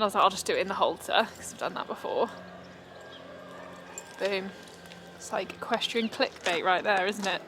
And I was like, I'll just do it in the halter, because I've done that before. Boom. It's like equestrian clickbait right there, isn't it?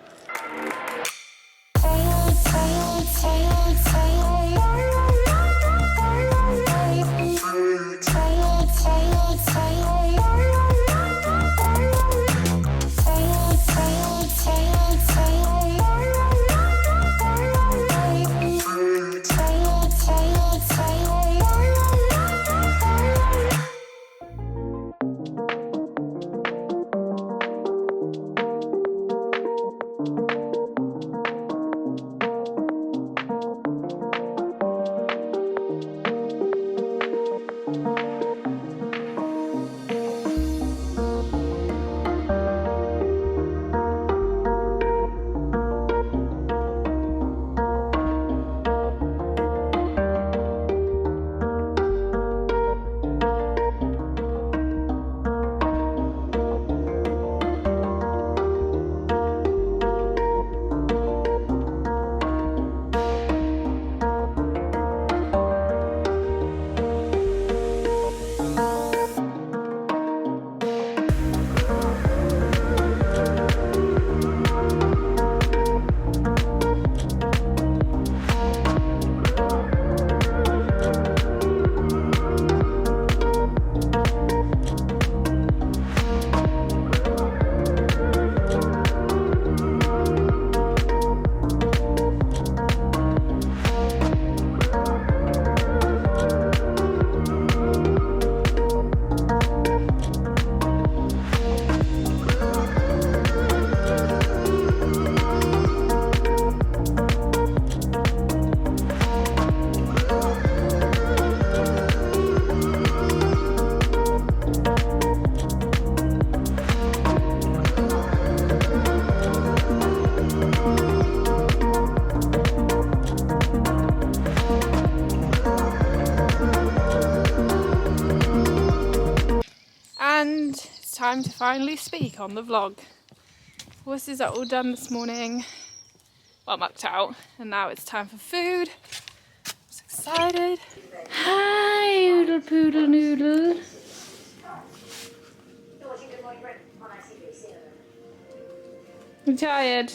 Time to finally speak on the vlog. Horses are all done this morning. Well, mucked out, and now it's time for food. I'm so excited. Hi, oodle poodle noodle. I'm tired.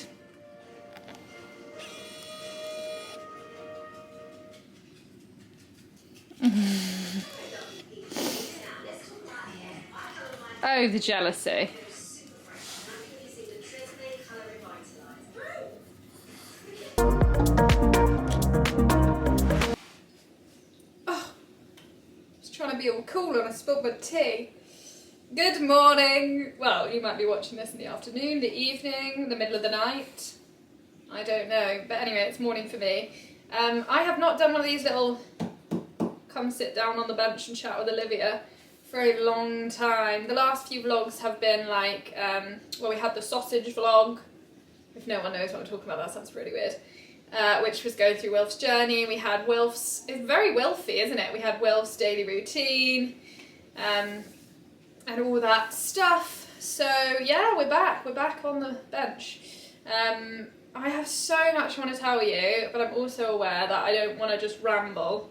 Oh, the jealousy. Oh, just trying to be all cool and I spilled my tea. Good morning. Well, you might be watching this in the afternoon, the evening, the middle of the night. I don't know. But anyway, it's morning for me. I have not done one of these little come sit down on the bench and chat with Olivia for a long time. The last few vlogs have been like, well, we had the sausage vlog. If no one knows what I'm talking about, that sounds really weird. Which was going through Wilf's journey. We had Wilf's, it's very Wilfy, isn't it? We had Wilf's daily routine, and all that stuff. So yeah, we're back on the bench. I have so much I want to tell you, but I'm also aware that I don't want to just ramble.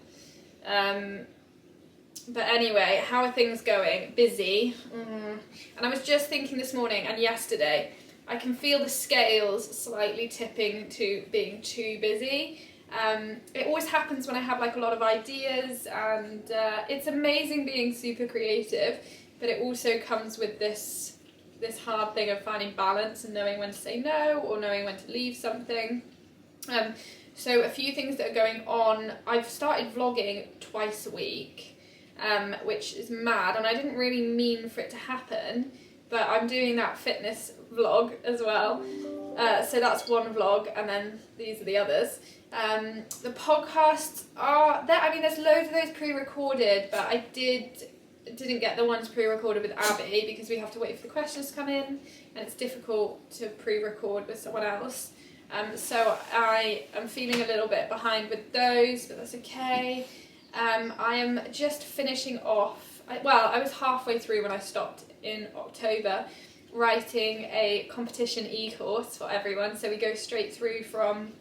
But anyway, how are things going? Busy. And I was just thinking this morning and yesterday, I can feel the scales slightly tipping to being too busy. It always happens when I have like a lot of ideas, and it's amazing being super creative, but it also comes with this hard thing of finding balance and knowing when to say no or knowing when to leave something. So a few things that are going on. I've started vlogging twice a week. Which is mad, and I didn't really mean for it to happen, but I'm doing that fitness vlog as well. So that's one vlog, and then these are the others. The podcasts are there. I mean, there's loads of those pre-recorded, but I didn't get the ones pre-recorded with Abby because we have to wait for the questions to come in, and it's difficult to pre-record with someone else. So I am feeling a little bit behind with those, but that's okay. I am just finishing off, I was halfway through when I stopped in October, writing a competition e-course for everyone. So we go straight through from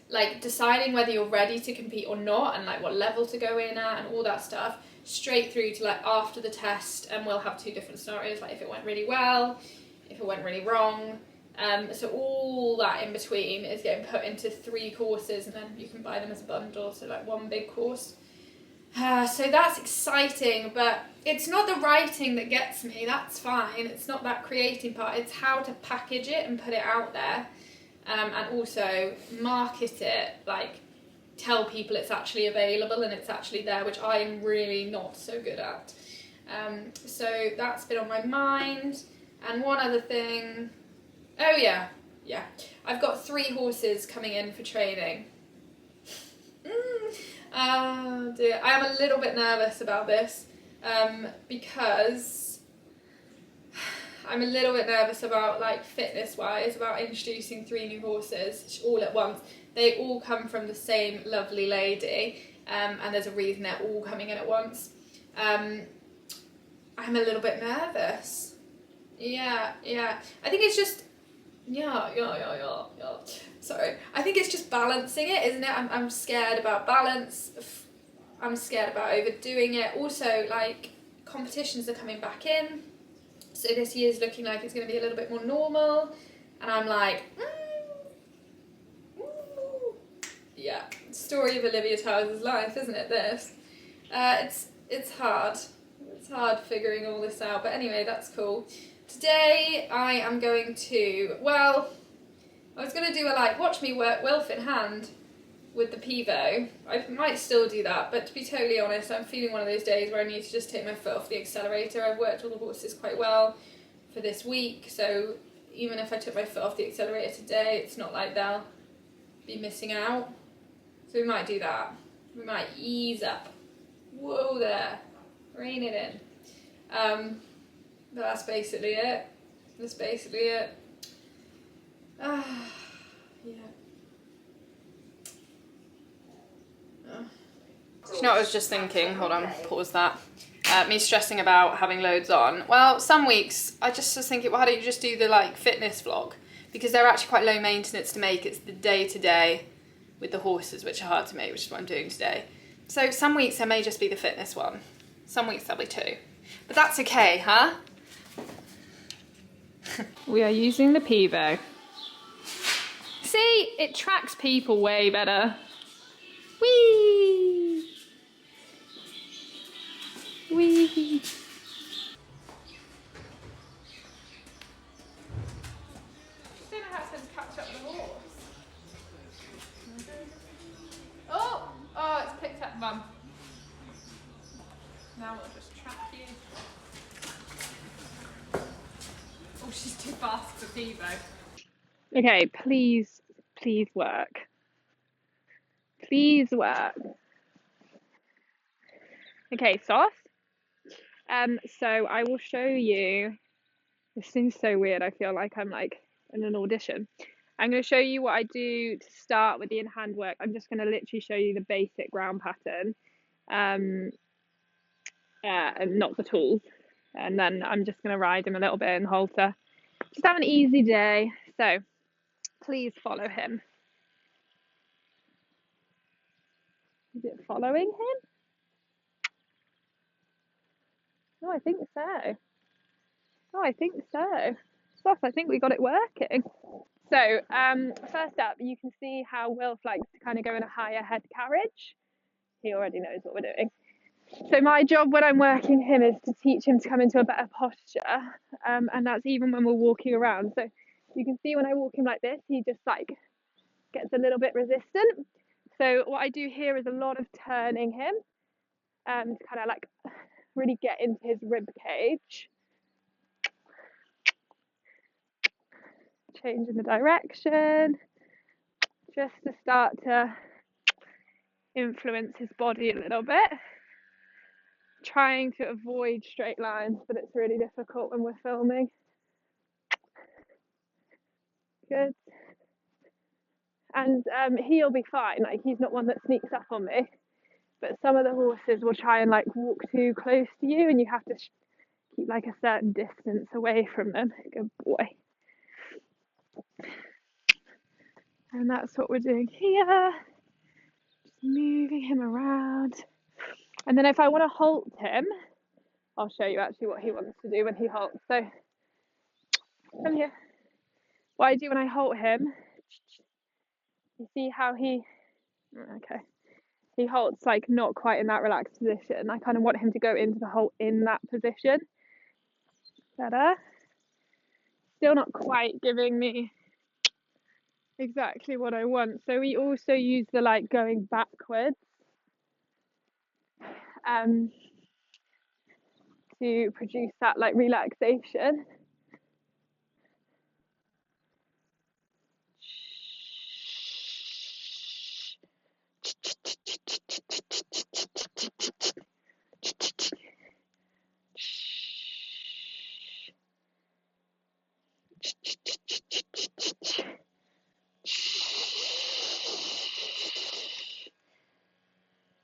like deciding whether you're ready to compete or not, and like what level to go in at and all that stuff, straight through to like after the test, and we'll have 2 different scenarios, like if it went really well, if it went really wrong. So all that in between is getting put into 3 courses, and then you can buy them as a bundle, so like 1 big course. So that's exciting, but it's not the writing that gets me, that's fine. It's not that creating part, it's how to package it and put it out there. And also market it, like tell people it's actually available and it's actually there, which I am really not so good at. So that's been on my mind. And one other thing, oh yeah, I've got 3 horses coming in for training. Oh dear, I am a little bit nervous about this, because I'm a little bit nervous about, like, fitness wise, about introducing 3 new horses all at once. They all come from the same lovely lady, and there's a reason they're all coming in at once. I'm a little bit nervous. Yeah. I think it's just, yeah. Sorry. I think it's just balancing it, isn't it? I'm scared about balance. I'm scared about overdoing it. Also, like, competitions are coming back in. So this year's looking like it's going to be a little bit more normal. And I'm like, yeah. Story of Olivia Towers' life, isn't it, this? It's hard. It's hard figuring all this out. But anyway, that's cool. Today I am going to, well, I was going to do a like watch me work Wilfred hand with the pivo. I might still do that, but to be totally honest, I'm feeling one of those days where I need to just take my foot off the accelerator. I've worked all the horses quite well for this week, so even if I took my foot off the accelerator today, it's not like they'll be missing out. So we might do that. We might ease up. Whoa there. Rein it in. But that's basically it. Yeah. You know what I was just thinking? Hold on, pause that. Me stressing about having loads on. Well, some weeks I just was thinking, well, why don't you just do the like fitness vlog? Because they're actually quite low maintenance to make. It's the day to day with the horses, which are hard to make, which is what I'm doing today. So some weeks there may just be the fitness one. Some weeks there'll be 2. But that's okay, huh? We are using the pivo. See, it tracks people way better. Whee! Whee! I don't know how it says catch up the horse. Oh, it's picked up Mum. Now we'll just track you. Oh, she's too fast for Pivo. Okay, please work. Please work. Okay, Sauce. So I will show you. This seems so weird. I feel like I'm like in an audition. I'm going to show you what I do to start with the in-hand work. I'm just going to literally show you the basic ground pattern, and not the tools. And then I'm just going to ride him a little bit in halter. Just have an easy day. So please follow him. Is it following him? Oh, I think so. Stuff, I think we got it working. So, first up, you can see how Wilf likes to kind of go in a higher head carriage. He already knows what we're doing. So my job when I'm working him is to teach him to come into a better posture, and that's even when we're walking around. So you can see when I walk him like this, he just like gets a little bit resistant. So what I do here is a lot of turning him, to kind of like really get into his rib cage. Changing the direction, just to start to influence his body a little bit. Trying to avoid straight lines, but it's really difficult when we're filming. Good. And he'll be fine, like he's not one that sneaks up on me. But some of the horses will try and like walk too close to you, and you have to keep like a certain distance away from them. Good boy. And that's what we're doing here. Just moving him around. And then if I want to halt him, I'll show you actually what he wants to do when he halts. So come here. What I do when I halt him, you see how he halts like not quite in that relaxed position. I kind of want him to go into the halt in that position. Better. Still not quite giving me exactly what I want. So we also use the like going backwards to produce that like relaxation.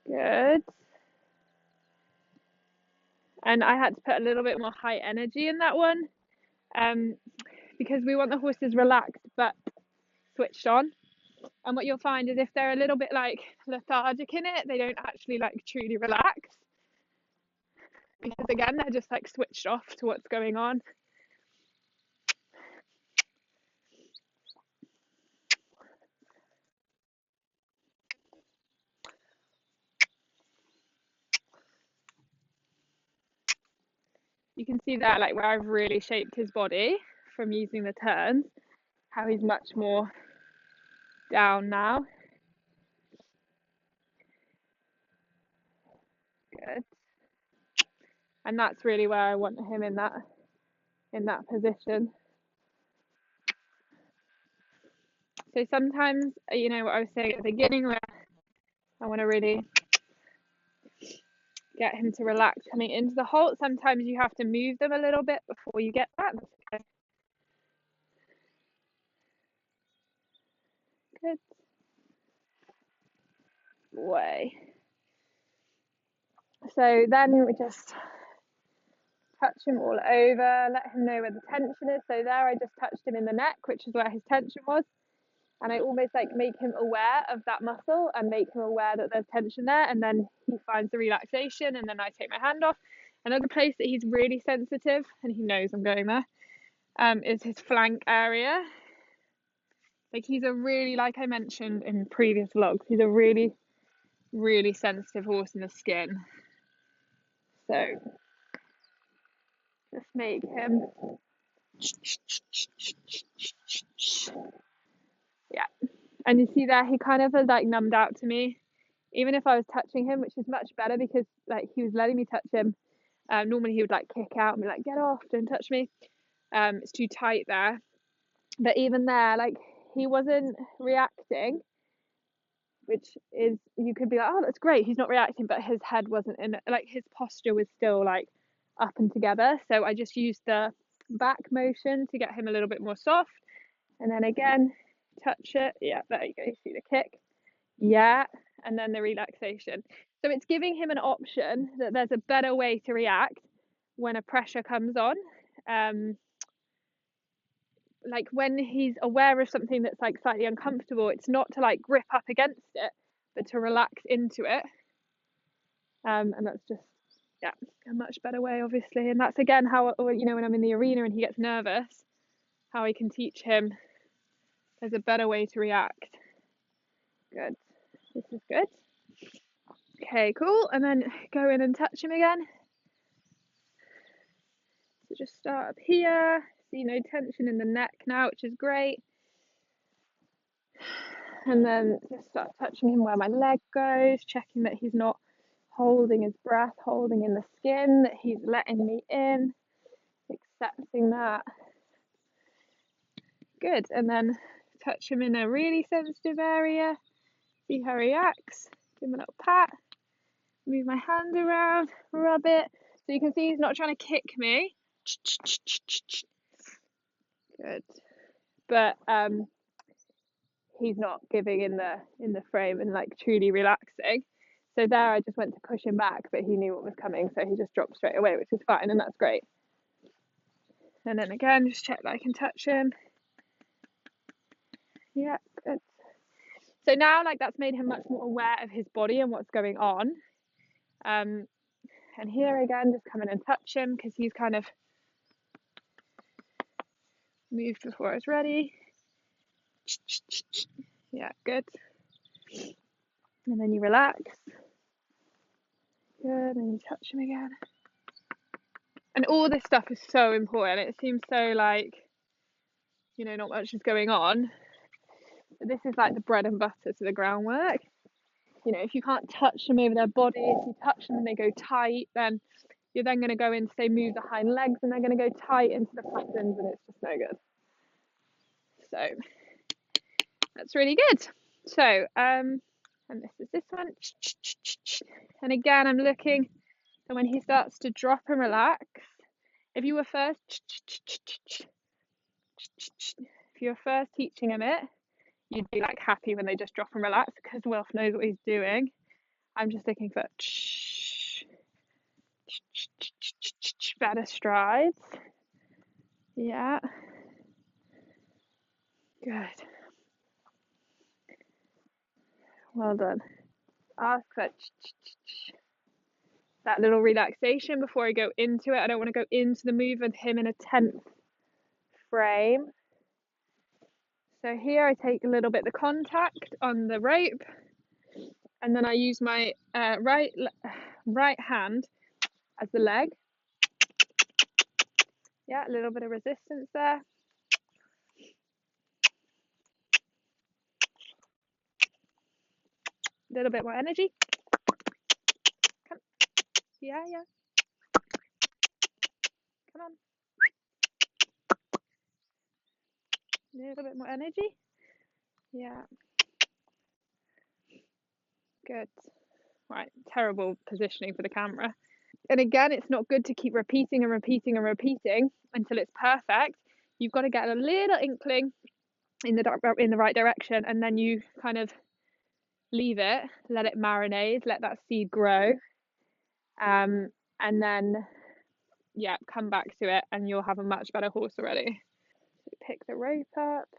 Good. And I had to put a little bit more high energy in that one, because we want the horses relaxed but switched on. And what you'll find is if they're a little bit like lethargic in it, they don't actually like truly relax, because again, they're just like switched off to what's going on. You can see that like where I've really shaped his body from using the turns, how he's much more down now. Good. And that's really where I want him in that position. So sometimes, you know what I was saying at the beginning, where I want to really get him to relax coming into the halt, sometimes you have to move them a little bit before you get that. Okay. Good. Way. So then we just touch him all over, let him know where the tension is. So there I just touched him in the neck, which is where his tension was. And I almost like make him aware of that muscle and make him aware that there's tension there. And then he finds the relaxation, and then I take my hand off. Another place that he's really sensitive, and he knows I'm going there, is his flank area. Like he's a really, like I mentioned in previous vlogs, he's a really, really sensitive horse in the skin. So just make him, yeah. And you see there, he kind of has like numbed out to me, even if I was touching him, which is much better because like he was letting me touch him. Normally he would like kick out and be like, get off, don't touch me. It's too tight there. But even there, like he wasn't reacting, which is, you could be like, oh, that's great, he's not reacting, but his head wasn't in it. Like his posture was still like up and together. So I just used the back motion to get him a little bit more soft. And then again, touch it. Yeah, there you go. You see the kick. Yeah. And then the relaxation. So it's giving him an option that there's a better way to react when a pressure comes on. Like when he's aware of something that's like slightly uncomfortable, it's not to like grip up against it, but to relax into it. And that's just, yeah, a much better way, obviously. And that's again how, you know, when I'm in the arena and he gets nervous, how I can teach him there's a better way to react. Good. This is good. Okay, cool. And then go in and touch him again. So just start up here. See no tension in the neck now, which is great. And then just start touching him where my leg goes, checking that he's not holding his breath, holding in the skin, that he's letting me in, accepting that. Good. And then touch him in a really sensitive area. See how he reacts. Give him a little pat. Move my hand around, rub it. So you can see he's not trying to kick me. Good. But he's not giving in the frame and like truly relaxing. So there I just went to push him back, but he knew what was coming, so he just dropped straight away, which is fine, and that's great. And then again, just check that I can touch him. Yeah, good. So now, like, that's made him much more aware of his body and what's going on. And here again, just come in and touch him because he's kind of moved before I was ready. Yeah, good. And then you relax. Good, and you touch him again. And all this stuff is so important. It seems so like, you know, not much is going on. But this is like the bread and butter to the groundwork. You know, if you can't touch them over their body, if you touch them and they go tight, then you're then going to go in, say, move the hind legs, and they're going to go tight into the flappings, and it's just no good. So that's really good. So, and this is this one. And again, I'm looking, and when he starts to drop and relax, if you were first teaching him it, you'd be like happy when they just drop and relax because Wilf knows what he's doing. I'm just looking for better strides. Yeah. Good. Well done. Ask for that little relaxation before I go into it. I don't want to go into the move with him in a tense frame. So here I take a little bit of the contact on the rope, and then I use my right hand as the leg. Yeah, a little bit of resistance there. A little bit more energy. Come. Yeah. Come on. A little bit more energy. Yeah. Good. Right, terrible positioning for the camera. And again, it's not good to keep repeating until it's perfect. You've got to get a little inkling in the right direction, and then you kind of leave it, let it marinate, let that seed grow, and then come back to it, and you'll have a much better horse already. So pick the rope up.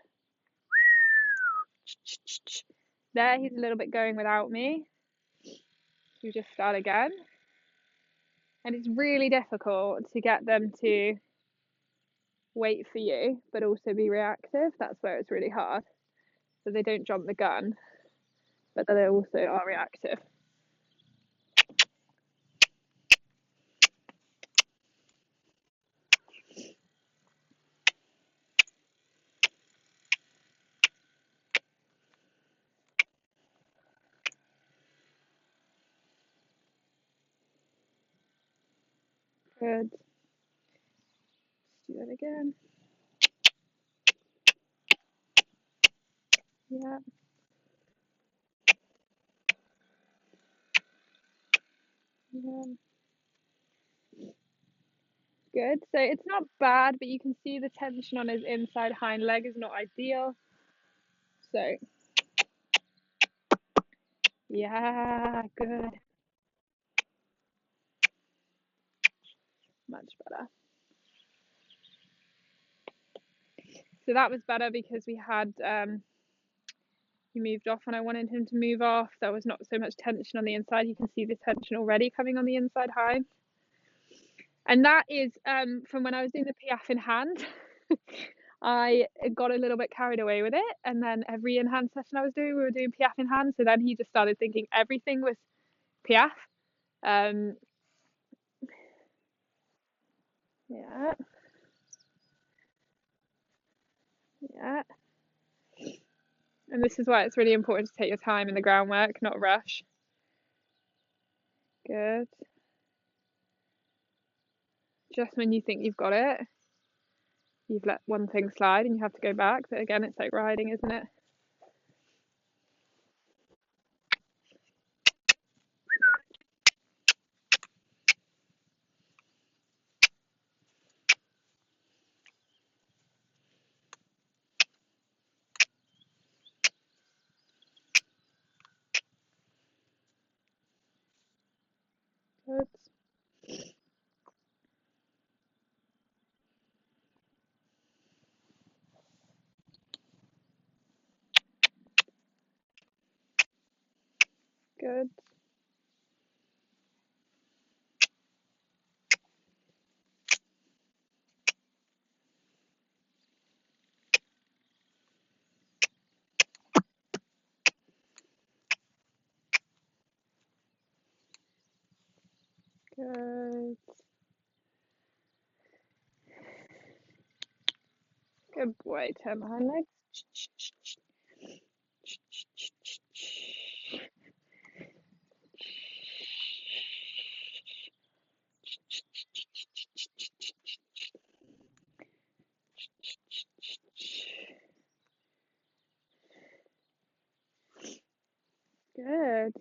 There, he's a little bit going without me. You just start again. And it's really difficult to get them to wait for you, but also be reactive. That's where it's really hard. So they don't jump the gun, but they also are reactive. Good. Let's do that again. Yeah. Good. So it's not bad, but you can see the tension on his inside hind leg is not ideal. So, yeah, good. Much better. So that was better because we had he moved off when I wanted him to move off. There was not so much tension on the inside. You can see the tension already coming on the inside hind. And that is from when I was doing the piaffe in hand. I got a little bit carried away with it, and then every in-hand session I was doing, we were doing piaffe in hand. So then he just started thinking everything was piaffe. Yeah. And this is why it's really important to take your time in the groundwork, not rush. Good. Just when you think you've got it, you've let one thing slide and you have to go back. But again, it's like riding, isn't it? Good. Good. Good. Good boy. Turn behind legs. Good.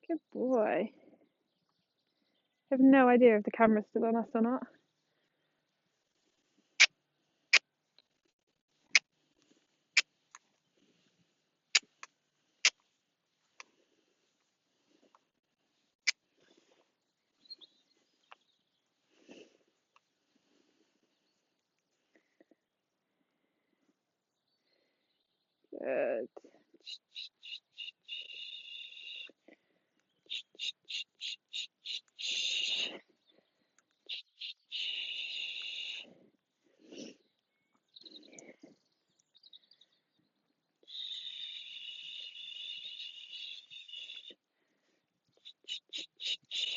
Good boy. I have no idea if the camera's still on us or not. Good.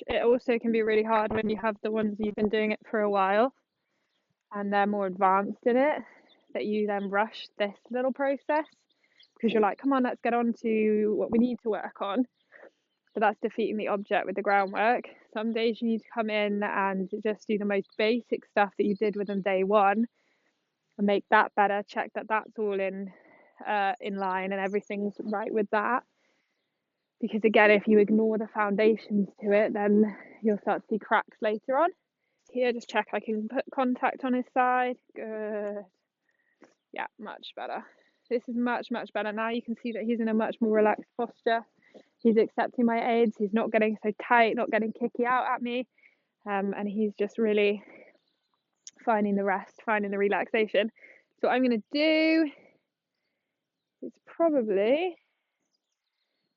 It also can be really hard when you have the ones you've been doing it for a while and they're more advanced in it, that you then rush this little process because you're like, come on, let's get on to what we need to work on. But that's defeating the object with the groundwork. Some days you need to come in and just do the most basic stuff that you did with them day one and make that better, check that that's all in line and everything's right with that. Because again, if you ignore the foundations to it, then you'll start to see cracks later on. Here, just check I can put contact on his side. Good. Yeah, much better. This is much, much better. Now you can see that he's in a much more relaxed posture. He's accepting my aids. He's not getting so tight, not getting kicky out at me. And he's just really finding the rest, finding the relaxation. So what I'm going to do is probably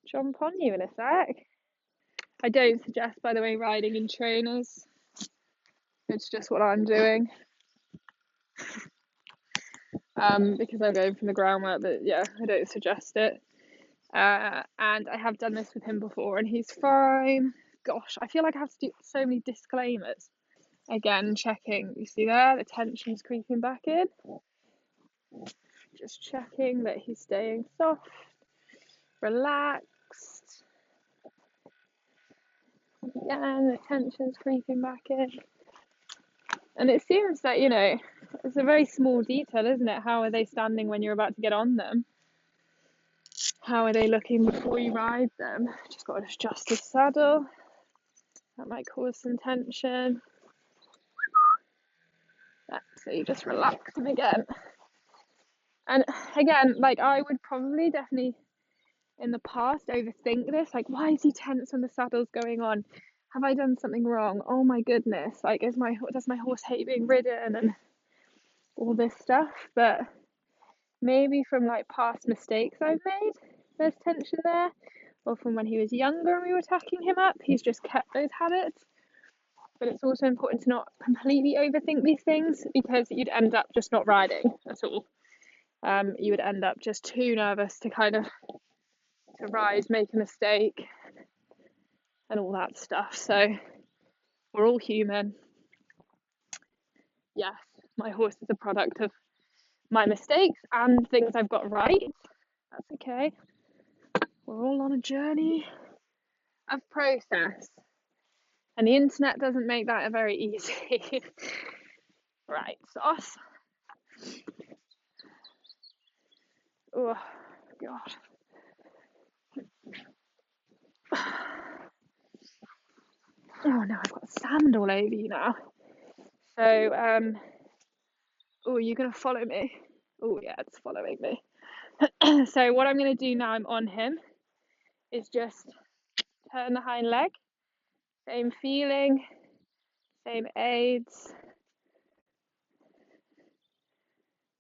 jump on you in a sec. I don't suggest, by the way, riding in trainers. It's just what I'm doing. Because I'm going from the groundwork, but yeah, I don't suggest it. And I have done this with him before and he's fine. Gosh, I feel like I have to do so many disclaimers. Again, checking, you see there, the tension's creeping back in. Just checking that he's staying soft, relaxed. Again, the tension's creeping back in. And it seems that, you know, it's a very small detail, isn't it? How are they standing when you're about to get on them? How are they looking before you ride them? Just got to adjust the saddle. That might cause some tension. So you just relax them again. And again, like I would probably definitely in the past overthink this. Like, why is he tense when the saddle's going on? Have I done something wrong? Oh my goodness! Like, does my horse hate being ridden and all this stuff? But maybe from like past mistakes I've made, there's tension there, or from when he was younger and we were tacking him up, he's just kept those habits. But it's also important to not completely overthink these things because you'd end up just not riding at all. You would end up just too nervous to to ride, make a mistake, and all that stuff. So we're all human. Yes, my horse is a product of my mistakes and things I've got right. That's okay. We're all on a journey of process. And the internet doesn't make that very easy. Right, sauce. Oh, God. Oh, no, I've got sand all over you now. So, oh, you're going to follow me? Oh, yeah, it's following me. So what I'm going to do now I'm on him is just turn the hind leg. Same feeling, same aids.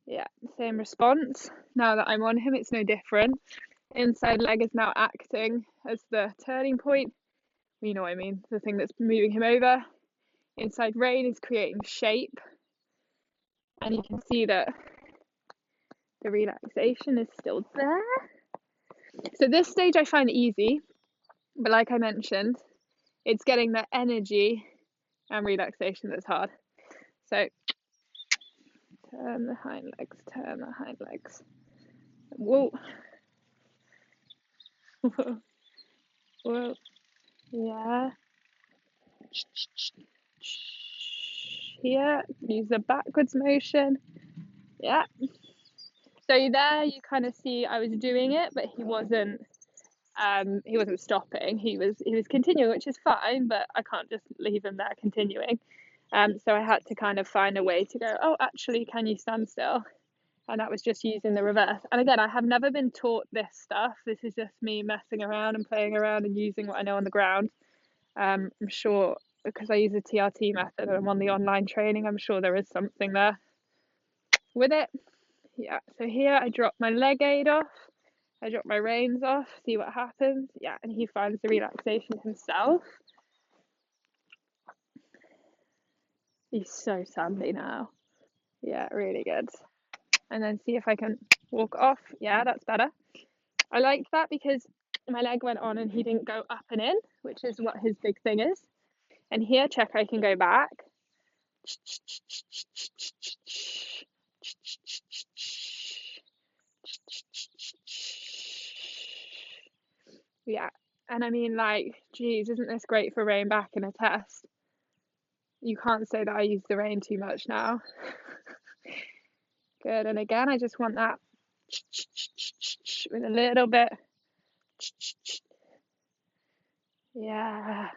Yeah, same response. Now that I'm on him, it's no different. inside leg is now acting as the turning point. You know what I mean, the thing that's moving him over. Inside rein is creating shape, and you can see that the relaxation is still there. So this stage I find easy, but like I mentioned, it's getting the energy and relaxation that's hard. So turn the hind legs, turn the hind legs. Whoa. Whoa. Whoa. Yeah. Here, use the backwards motion. Yeah. So there you kind of see I was doing it, but he wasn't stopping. He was continuing, which is fine, but I can't just leave him there continuing. So I had to kind of find a way to go, oh, actually, can you stand still? And that was just using the reverse. And again, I have never been taught this stuff. This is just me messing around and playing around and using what I know on the ground. I'm sure because I use the TRT method and I'm on the online training, I'm sure there is something there with it. Yeah, so here I drop my leg aid off, I drop my reins off, see what happens. Yeah, and he finds the relaxation himself. He's so sandy now. Yeah, really good. And then see if I can walk off. Yeah, that's better. I liked that because my leg went on and he didn't go up and in, which is what his big thing is. And here, check, I can go back. Yeah, and I mean, like, geez, isn't this great for rein back in a test? You can't say that I use the rein too much now. Good, and again, I just want that with a little bit. Yeah,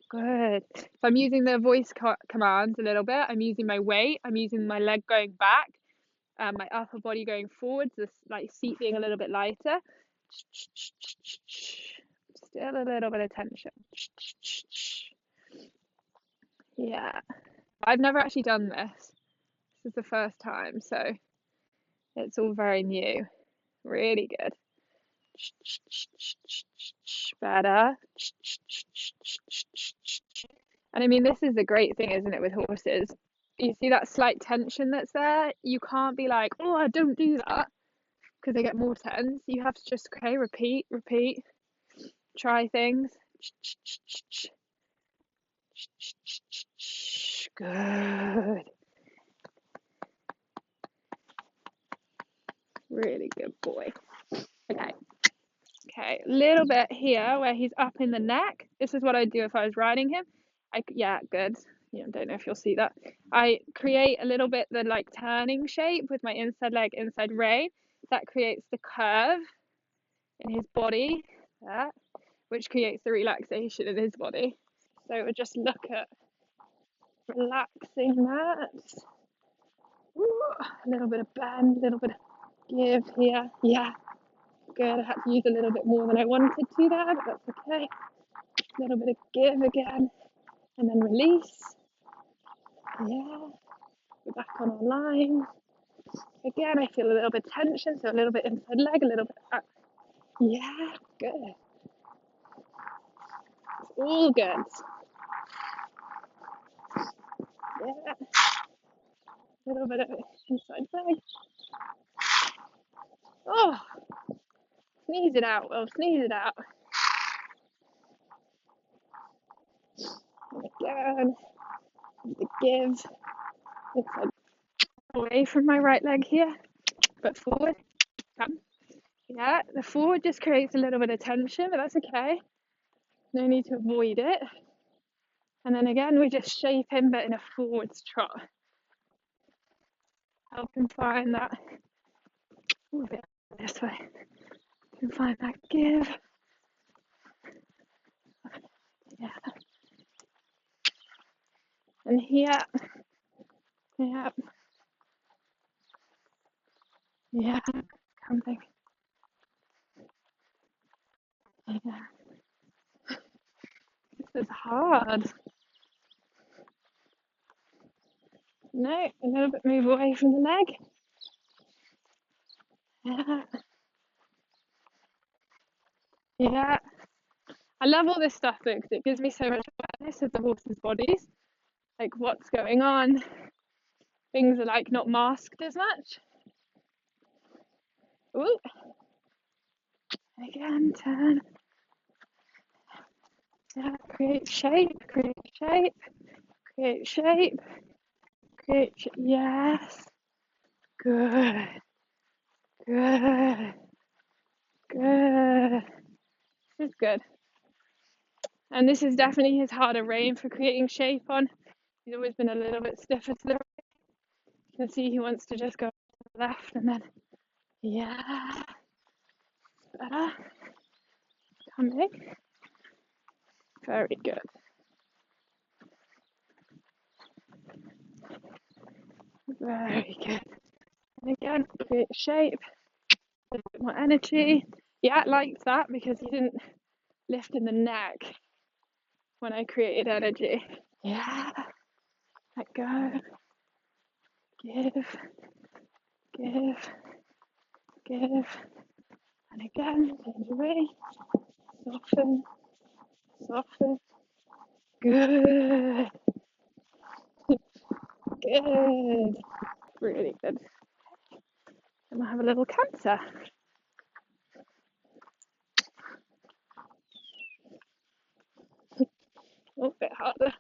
good. So I'm using the voice commands a little bit. I'm using my weight. I'm using my leg going back, my upper body going forwards, this like seat being a little bit lighter. Still a little bit of tension. Yeah, I've never actually done this. This is the first time, so it's all very new. Really good. Better. And I mean, this is the great thing, isn't it, with horses? You see that slight tension that's there? You can't be like, oh, I don't do that, because they get more tense. You have to just, okay, repeat, try things. Good. Really good boy. Okay. Okay, a little bit here where he's up in the neck. This is what I'd do if I was riding him. Yeah, good. Yeah, I don't know if you'll see that. I create a little bit the like turning shape with my inside leg, inside rein. That creates the curve in his body, which creates the relaxation in his body. So we'll just look at relaxing that. Ooh, a little bit of bend, a little bit of give here. Yeah, good. I had to use a little bit more than I wanted to there, but that's okay. A little bit of give again, and then release. Yeah, we're back on our line. Again, I feel a little bit tension, so a little bit inside leg, a little bit up. Yeah, good. It's all good. Yeah, a little bit of inside leg. Oh, sneeze it out, Will, sneeze it out. And again, the give. Inside away from my right leg here, but forward. Come. Yeah, the forward just creates a little bit of tension, but that's okay. No need to avoid it. And then again, we just shape him, but in a forwards trot. Help him find that. Ooh, a bit this way. Can find that give. Yeah. And here. Yeah. Yeah. Coming. Yeah. This is hard. No, a little bit move away from the leg. Yeah. Yeah. I love all this stuff though, because it gives me so much awareness of the horses' bodies, like what's going on. Things are like not masked as much. Ooh. Again, turn. Yeah, create shape, create shape, create shape, create shape. Yes. Good. Good. Good. This is good. And this is definitely his harder rein for creating shape on. He's always been a little bit stiffer to the right. You can see he wants to just go to the left and then, yeah, better. Coming. Very good. Very good. And again, create shape, a little bit more energy. Yeah, I liked that because he didn't lift in the neck when I created energy. Yeah, let go. Give, give, give. And again, change away. Soften, soften. Good. Good. Really good. And we'll have a little canter. Oh, a bit harder.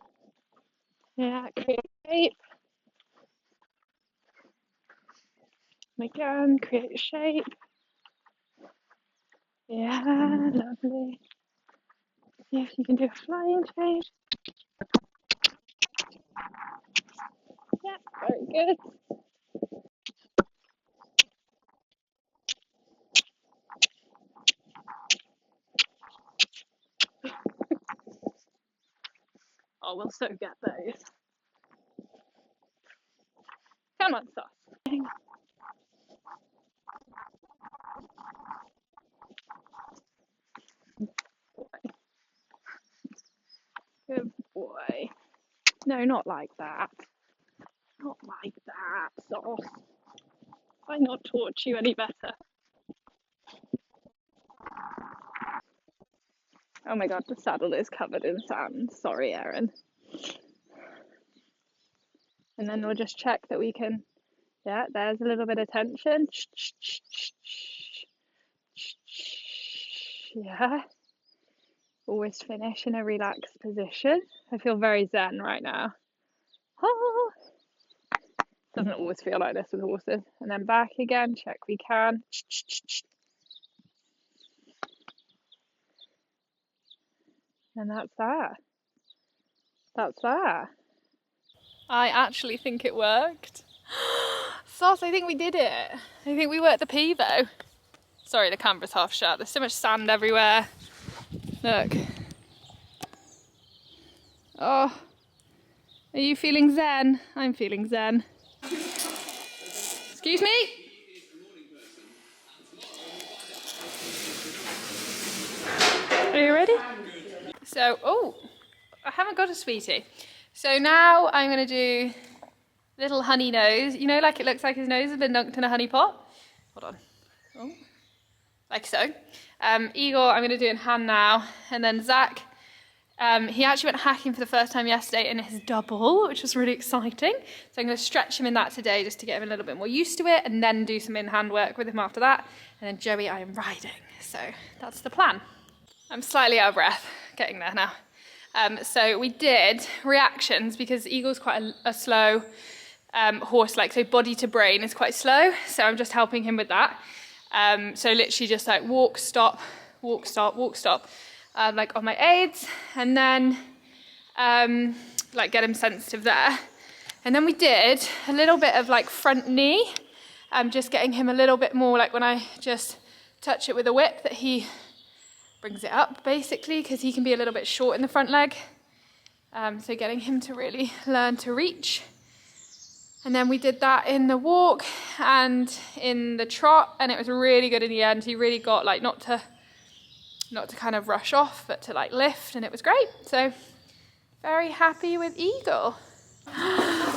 Yeah, create shape. Again, create shape. Yeah, lovely. See if you can do a flying change. Yeah, very good. Oh, we'll so get those. Come on, Sauce. Good boy. No, not like that. Not like that, Sauce. Have I not taught you any better? Oh my god, the saddle is covered in sand. Sorry, Erin. And then we'll just check that we can, yeah, there's a little bit of tension. Yeah. Always finish in a relaxed position. I feel very zen right now. Oh. Doesn't always feel like this with horses. And then back again, check we can. And that's that. That's that. I actually think it worked. Sauce, I think we did it. I think we worked the pivot. Sorry, the camera's half shut. There's so much sand everywhere. Look. Oh. Are you feeling zen? I'm feeling zen. Excuse me? Are you ready? So, oh, I haven't got a sweetie. So now I'm going to do little honey nose. You know, like it looks like his nose has been dunked in a honey pot? Hold on. Oh. Like so. Igor, I'm going to do in hand now. And then Zach, he actually went hacking for the first time yesterday in his double, which was really exciting. So I'm going to stretch him in that today just to get him a little bit more used to it and then do some in-hand work with him after that. And then Joey, I am riding. So that's the plan. I'm slightly out of breath, getting there now. So we did reactions because Eagle's quite a slow horse, like so body to brain is quite slow. So I'm just helping him with that. So literally just like walk, stop, walk, stop, walk, stop. Like on my aids, and then like get him sensitive there. And then we did a little bit of like front knee, just getting him a little bit more like when I just touch it with a whip that he brings it up basically, because he can be a little bit short in the front leg. So getting him to really learn to reach. And then we did that in the walk and in the trot, and it was really good in the end. He really got like not to kind of rush off, but to like lift, and it was great. So very happy with Eagle.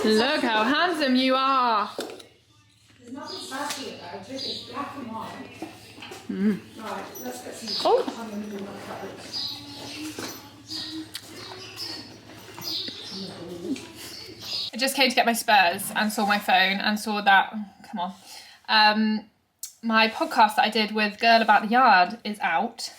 Look how handsome you are. There's nothing special about it, it's black and white. Right, let's get some onions in my cupboard. I just came to get my Spurs and saw my phone and saw that, come on, my podcast that I did with Girl About the Yard is out.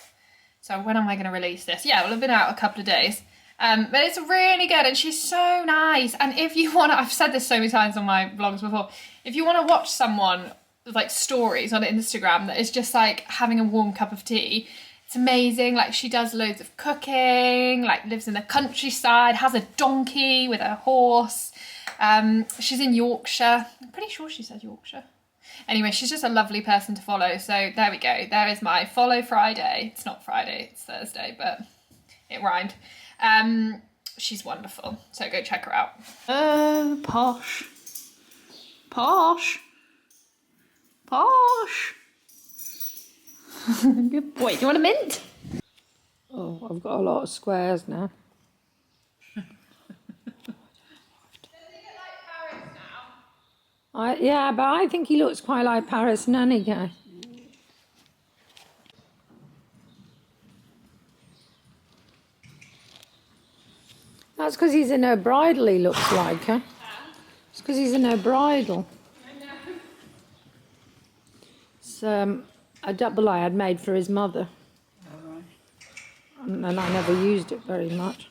So when am I going to release this? Yeah, it'll have been out a couple of days. But it's really good and she's so nice. And if you want to, I've said this so many times on my vlogs before, if you want to watch someone with like stories on Instagram that is just like having a warm cup of tea, it's amazing. Like she does loads of cooking, like lives in the countryside, has a donkey with a horse. She's in Yorkshire. I'm pretty sure she said Yorkshire. Anyway, she's just a lovely person to follow. So there we go. There is my follow Friday. It's not Friday, it's Thursday, but it rhymed. She's wonderful. So go check her out. Oh, posh. Posh. Posh. Good boy. Do you want a mint? Oh, I've got a lot of squares now. Yeah, but I think he looks quite like Paris Nanny guy. That's because he's in her bridal, he looks like her. It's because he's in her bridal. It's a double I had made for his mother. And I never used it very much.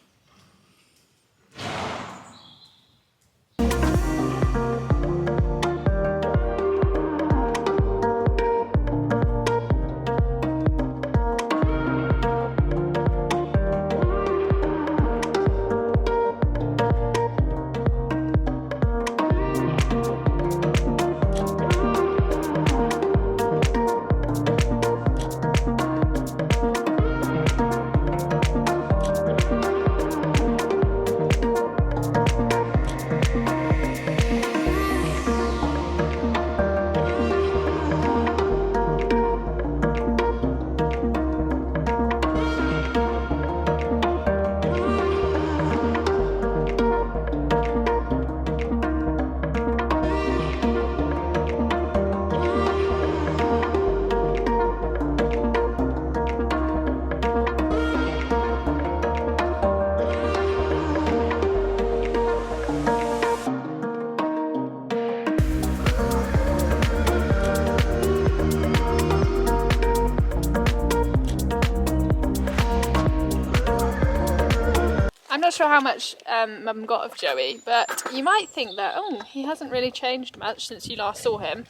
I'm not sure how much Mum got of Joey, but you might think that, oh, he hasn't really changed much since you last saw him.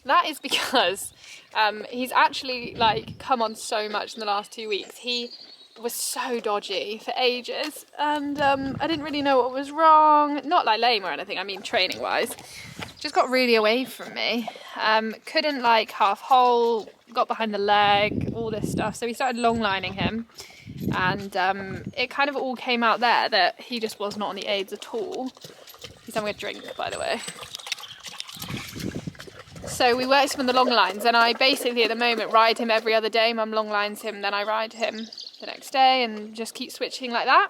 That is because he's actually like come on so much in the last 2 weeks. He was so dodgy for ages and I didn't really know what was wrong. Not like lame or anything, I mean training wise. Just got really away from me. Couldn't like half hole, got behind the leg, all this stuff. So we started long lining him. And it kind of all came out there that he just was not on the aids at all. He's having a drink, by the way. So we worked him on the long lines, and I basically at the moment ride him every other day. Mum long lines him, then I ride him the next day and just keep switching like that.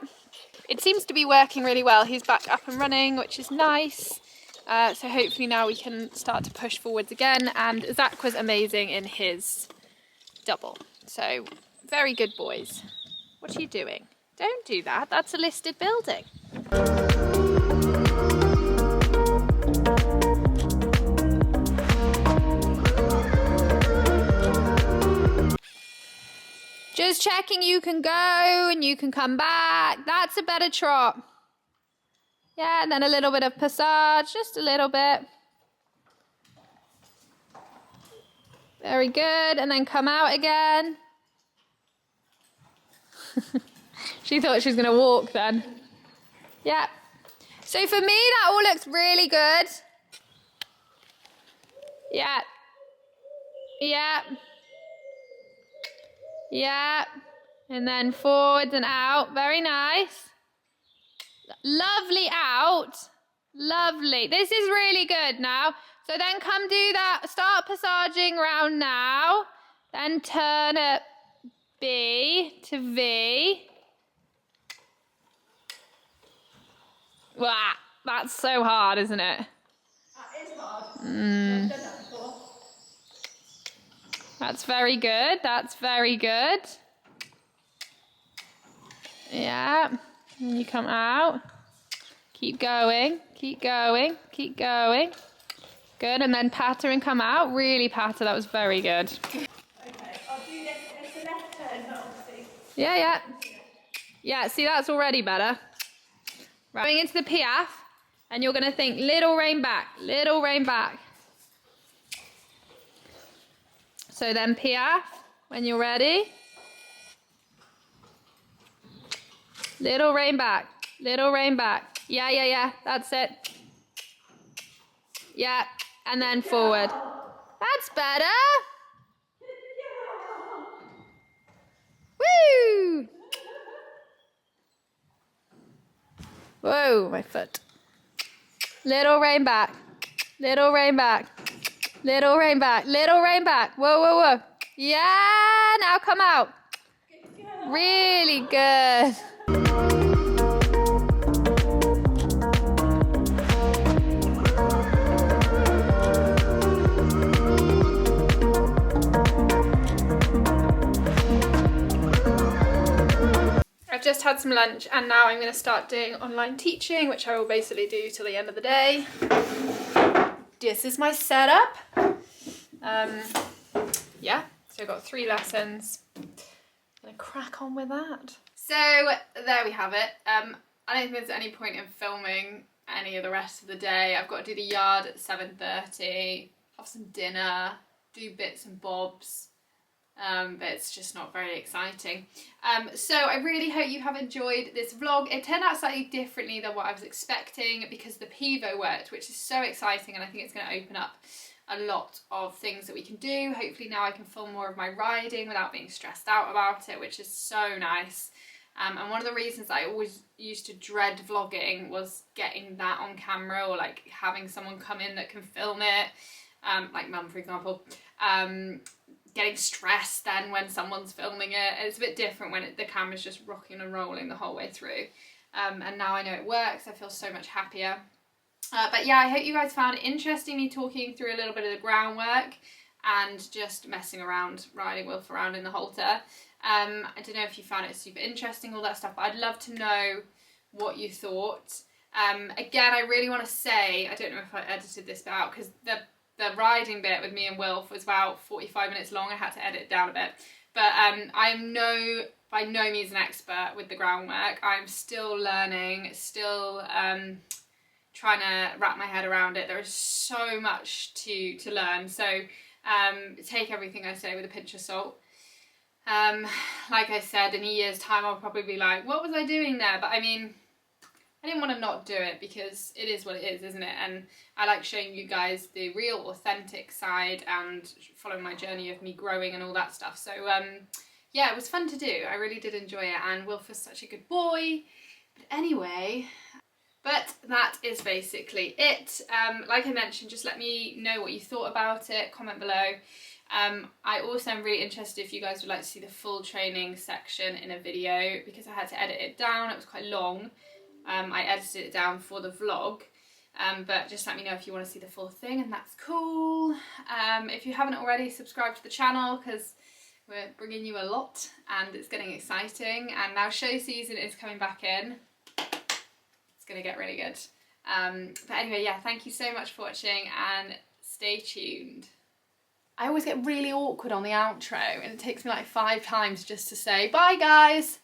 It seems to be working really well. He's back up and running, which is nice. So hopefully now we can start to push forwards again. And Zach was amazing in his double. So very good boys. What are you doing? Don't do that. That's a listed building. Just checking you can go and you can come back. That's a better trot. Yeah, and then a little bit of passage, just a little bit. Very good. And then come out again. She thought she was going to walk then. Yeah. So for me, that all looks really good. Yeah. Yeah. Yeah. And then forwards and out. Very nice. Lovely out. Lovely. This is really good now. So then come do that. Start passaging round now. Then turn it B to V. Wow, that's so hard, isn't it? That is hard. Mm. I've done that before. That's very good. That's very good. Yeah. And you come out. Keep going. Keep going. Keep going. Good. And then patter and come out. Really patter. That was very good. Okay, I'll do this. It's a left turn, but obviously. Yeah, yeah. Yeah, see, that's already better. Right. Going into the piaffe, and you're going to think little rein back, little rein back. So then piaffe, when you're ready. Little rein back, little rein back. Yeah, yeah, yeah, that's it. Yeah, and then forward. That's better. Woo! Whoa, my foot. Little rein back, little rein back, little rein back, little rein back. Whoa, whoa, whoa. Yeah, now come out. Really good. I've just had some lunch and now I'm going to start doing online teaching, which I will basically do till the end of the day. This is my setup. Yeah, so I've got 3 lessons. I'm going to crack on with that. So there we have it. I don't think there's any point in filming any of the rest of the day. I've got to do the yard at 7:30, have some dinner, do bits and bobs. But it's just not very exciting. So I really hope you have enjoyed this vlog. It turned out slightly differently than what I was expecting because the pivo worked, which is so exciting, and I think it's going to open up a lot of things that we can do. Hopefully now I can film more of my riding without being stressed out about it, which is so nice. And one of the reasons I always used to dread vlogging was getting that on camera, or like having someone come in that can film it, like Mum for example. Getting stressed then when someone's filming it. It's a bit different when the camera's just rocking and rolling the whole way through. And now I know it works, I feel so much happier. But yeah, I hope you guys found it interesting, me talking through a little bit of the groundwork and just messing around, riding Wilf around in the halter. I don't know if you found it super interesting, all that stuff, but I'd love to know what you thought. Again, I really want to say, I don't know if I edited this bit out, because the riding bit with me and Wilf was about 45 minutes long. I had to edit it down a bit. But I am by no means an expert with the groundwork. I'm still learning, still trying to wrap my head around it. There is so much to learn. So take everything I say with a pinch of salt. Like I said, in a year's time I'll probably be like, what was I doing there? But I mean, I didn't want to not do it because it is what it is, isn't it? And I like showing you guys the real authentic side and following my journey of me growing and all that stuff. So yeah, it was fun to do. I really did enjoy it, and Wilf was such a good boy. But anyway, but that is basically it. Like I mentioned, just let me know what you thought about it, comment below. I also am really interested if you guys would like to see the full training section in a video, because I had to edit it down, it was quite long. I edited it down for the vlog, but just let me know if you want to see the full thing, and that's cool. If you haven't already, subscribe to the channel because we're bringing you a lot and it's getting exciting, and now show season is coming back in. It's going to get really good. But anyway, yeah, thank you so much for watching and stay tuned. I always get really awkward on the outro and it takes me like 5 times just to say bye guys.